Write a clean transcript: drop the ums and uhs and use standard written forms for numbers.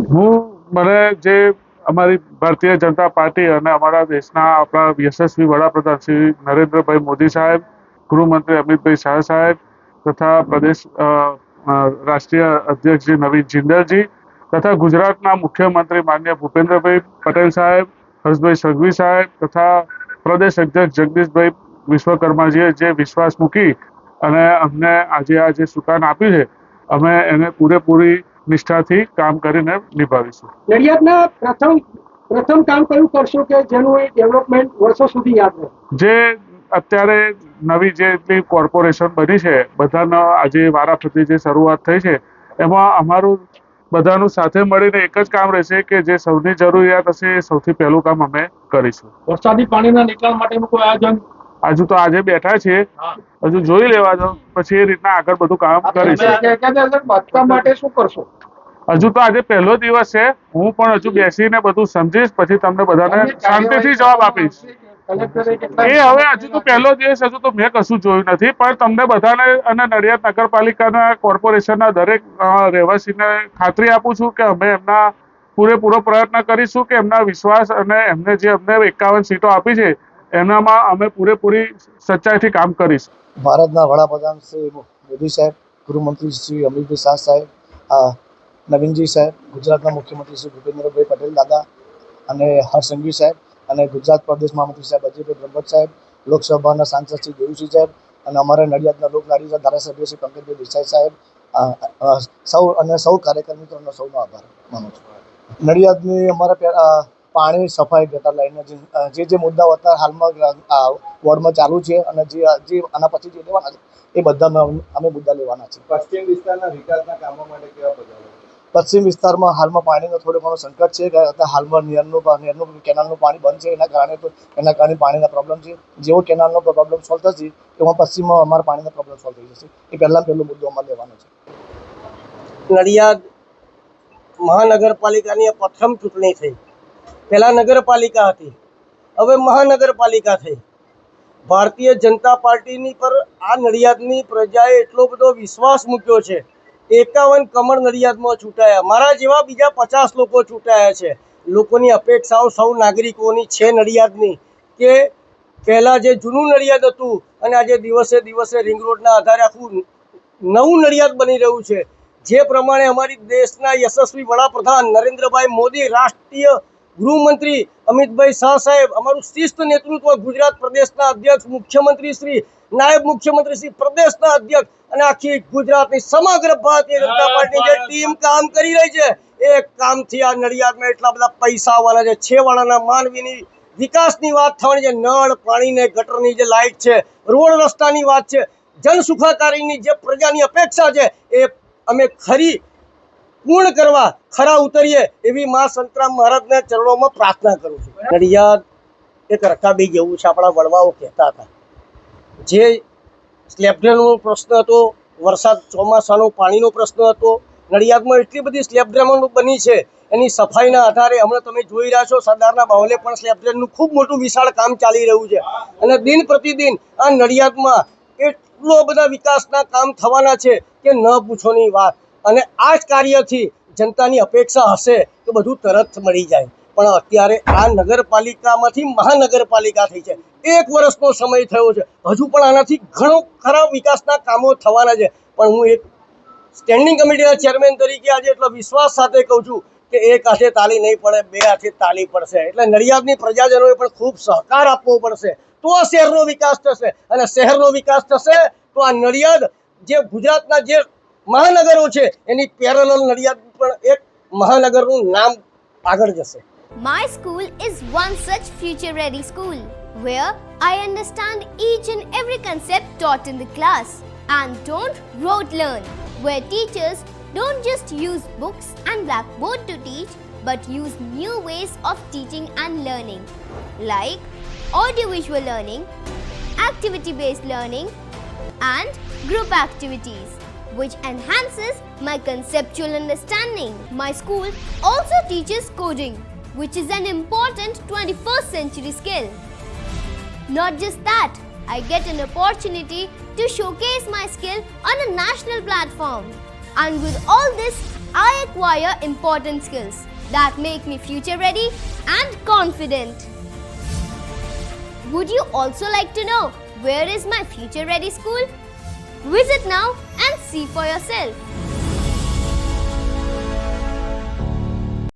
મને જે અમારી ભારતીય જનતા પાર્ટી અને અમારા દેશના આપણા યશસ્વી વડાપ્રધાન શ્રી નરેન્દ્રભાઈ મોદી સાહેબ, ગૃહમંત્રી અમિતભાઈ શાહ સાહેબ તથા પ્રદેશ રાષ્ટ્રીય અધ્યક્ષ શ્રી નવીન જિંદલજી તથા ગુજરાતના મુખ્યમંત્રી માનનીય ભૂપેન્દ્રભાઈ પટેલ સાહેબ, હર્ષભાઈ સંઘવી સાહેબ તથા પ્રદેશ અધ્યક્ષ જગદીશભાઈ વિશ્વકર્માજીએ જે વિશ્વાસ મૂકી અને અમને આજે આ જે સુકાન આપ્યું છે, અમે એને પૂરેપૂરી નિષ્ઠાથી કામ કરીને નિભાવીશું. નડિયાદના પ્રથમ કામ કયું કરશો કે જેનું ડેવલપમેન્ટ વર્ષો સુધી યાદ રહે? જે અત્યારે નવી જે કોર્પોરેશન બની છે, બધાનો આજે વારાફરતી જે શરૂઆત થઈ છે, એમાં અમારું બધાનું સાથે મળીને એક જ કામ રહેશે કે જે સૌની જરૂરિયાત હશે એ સૌથી પહેલું કામ અમે કરીશું. વરસાદી પાણીના નિકાલ માટેનું કોઈ આયોજન? હજુ તો આજે બેઠા છીએ, હજુ જોઈ લેવા દો, પછી એ રીતના આગળ બધું કામ કરીશું. બાંધકામ માટે શું કરશો? હજુ તો આજે પહેલો દિવસ છે, હું પણ હજુ બેસીને બધું સમજીશ, પછી તમને બધાને શાંતિથી જવાબ આપીશ. એ હવે હજુ તો પહેલો દિવસ, હજુ તો મેં કશું જોયું નથી, પણ તમને બધાને અને નડિયાદ નગરપાલિકાના કોર્પોરેશનના દરેક રહેવાસીને ખાતરી આપું છું કે અમે એમના પૂરેપૂરો પ્રયત્ન કરીશું કે એમના વિશ્વાસ અને એમને જે અમને 51 સીટો આપી છે એનામાં અમે પૂરેપૂરી સચ્ચાઈથી કામ કરીશું. ભારતના વડાપ્રધાન શ્રી મોદી સાહેબ, ગૃહમંત્રી શ્રી અમિતભાઈ શાહ સાહેબ, નવીનજી સાહેબ, ગુજરાતના મુખ્યમંત્રી શ્રી ભૂપેન્દ્રભાઈ પટેલ દાદા અને હર્ષ સંઘવી સાહેબ અને ગુજરાત પ્રદેશ મહામંત્રી સાહેબ અજયભાઈ બ્રહ્મભટ્ટ સાહેબ, લોકસભાના સાંસદ શ્રી દેવુસિંહ સાહેબ અને અમારા નડિયાદના લોકલાડીના ધારાસભ્ય શ્રી પંકજભાઈ દેસાઈ સાહેબ, સૌ કાર્યકર મિત્રોનો સૌનો આભાર માનું છું. નડિયાદની અમારા પાણી, સફાઈ, ગટર લાઈનના જે મુદ્દાઓ અત્યારે હાલમાં વોર્ડમાં ચાલુ છે અને જે આના પછી જે લેવાના છે એ બધા અમે મુદ્દા લેવાના છે. પશ્ચિમ વિસ્તારના વિકાસના કામો માટે કેવા પગલાં? પશ્ચિમ વિસ્તારમાં હાલમાં પાણીનો થોડો ઘણો સંકટ છે કે હાલમાં કેનાલનું પાણી બંધ છે, એના કારણે પાણીના પ્રોબ્લેમ છે. જેવો કેનાલનો પ્રોબ્લેમ સોલ્વ થશે એમાં પશ્ચિમમાં અમારા પાણીનો પ્રોબ્લેમ સોલ્વ થઈ જશે. એ પહેલો મુદ્દો અમારે લેવાનો છે. નડિયાદ મહાનગરપાલિકાની પ્રથમ ચૂંટણી થઈ. પહેલા નગરપાલિકા હતી, હવે મહાનગરપાલિકા થઈ. ભારતીય જનતા પાર્ટીની પર આ નડિયાદની પ્રજાએ એટલો બધો વિશ્વાસ મૂક્યો છે. 51 કમળ નડિયાદમાં ચૂંટાયા. મારા જેવા બીજા 50 લોકો ચૂંટાયા છે. લોકોની અપેક્ષાઓ સૌ નાગરિકોની છે નડિયાદની કે પહેલાં જે જૂનું નડિયાદ હતું અને આજે દિવસે દિવસે રિંગ રોડના આધારે આખું નવું નડિયાદ બની રહ્યું છે. જે પ્રમાણે અમારી દેશના યશસ્વી વડાપ્રધાન નરેન્દ્રભાઈ મોદી, રાષ્ટ્રીય ગૃહમંત્રી અમિતભાઈ શાહ સાહેબ, અમારું શિસ્ત નેતૃત્વ ગુજરાત પ્રદેશના અધ્યક્ષ, મુખ્યમંત્રી શ્રી, નાયબ મુખ્યમંત્રી શ્રી, પ્રદેશના અધ્યક્ષ અને આખી ગુજરાતની સમગ્ર ભારતીય જનતા પાર્ટીની જે ટીમ કામ કરી રહી છે એ કામથી આ નડિયાદમાં એટલા બધા પૈસા આવવાના છે. છેવાડાના માનવીની વિકાસની વાત થવાની છે. નળ, પાણી ને ગટરની જે લાઇટ છે, રોડ રસ્તાની વાત છે, જન સુખાકારીની જે પ્રજાની અપેક્ષા છે એ અમે ખરી પૂર્ણ કરવા ખરા ઉતરીએ એવી મા સંતરામ મહારાજના ચરણોમાં પ્રાર્થના કરું છું. નડિયાદ એક રકાબી જેવું છે. આપણા વડવાઓ કહેતા હતા જે સ્લેબડ્રેનનો પ્રશ્ન હતો, વરસાદ ચોમાસાનો પાણીનો પ્રશ્ન હતો. નડિયાદમાં એટલી બધી સ્લેબડ્રેન બની છે, એની સફાઈના આધારે હમણાં તમે જોઈ રહ્યા છો સરદારના બાવલે પણ સ્લેબડ્રેનનું ખૂબ મોટું વિશાળ કામ ચાલી રહ્યું છે. અને દિન પ્રતિદિન આ નડિયાદમાં એટલો બધા વિકાસના કામ થવાના છે કે ન પૂછોની વાત. અને આ જ કાર્યથી જનતાની અપેક્ષા હશે કે બધું તરત મળી જાય. પણ અત્યારે આ નગરપાલિકામાંથી મહાનગરપાલિકા થઈ છે. 1 વર્ષનો સમય થયો છે, હજુ પણ આનાથી ઘણો ખરા વિકાસના કામો થવાના છે. પણ હું એક સ્ટેન્ડિંગ કમિટીના ચેરમેન તરીકે આજે એટલો વિશ્વાસ સાથે કહું છું કે 1 હાથે તાળી નહીં પડે, 2 હાથે તાળી પડશે. એટલે નડિયાદની પ્રજાજનોએ પણ ખૂબ સહકાર આપવો પડશે, તો આ શહેરનો વિકાસ થશે. અને શહેરનો વિકાસ થશે તો આ નડિયાદ જે ગુજરાતના જે મહાનગરો છે એની પેરેલલ નડિયાદ પણ એક મહાનગરનું નામ આગળ જશે. My school is one such future-ready school where I understand each and every concept taught in the class and don't rote learn, where teachers don't just use books and blackboard to teach but use new ways of teaching and learning like audiovisual learning, activity-based learning and group activities, which enhances my conceptual understanding. My school also teaches coding, which is an important 21st century skill. Not just that, I get an opportunity to showcase my skill on a national platform. And with all this, I acquire important skills that make me future ready and confident. Would you also like to know where is my future ready school? Visit now and see for yourself.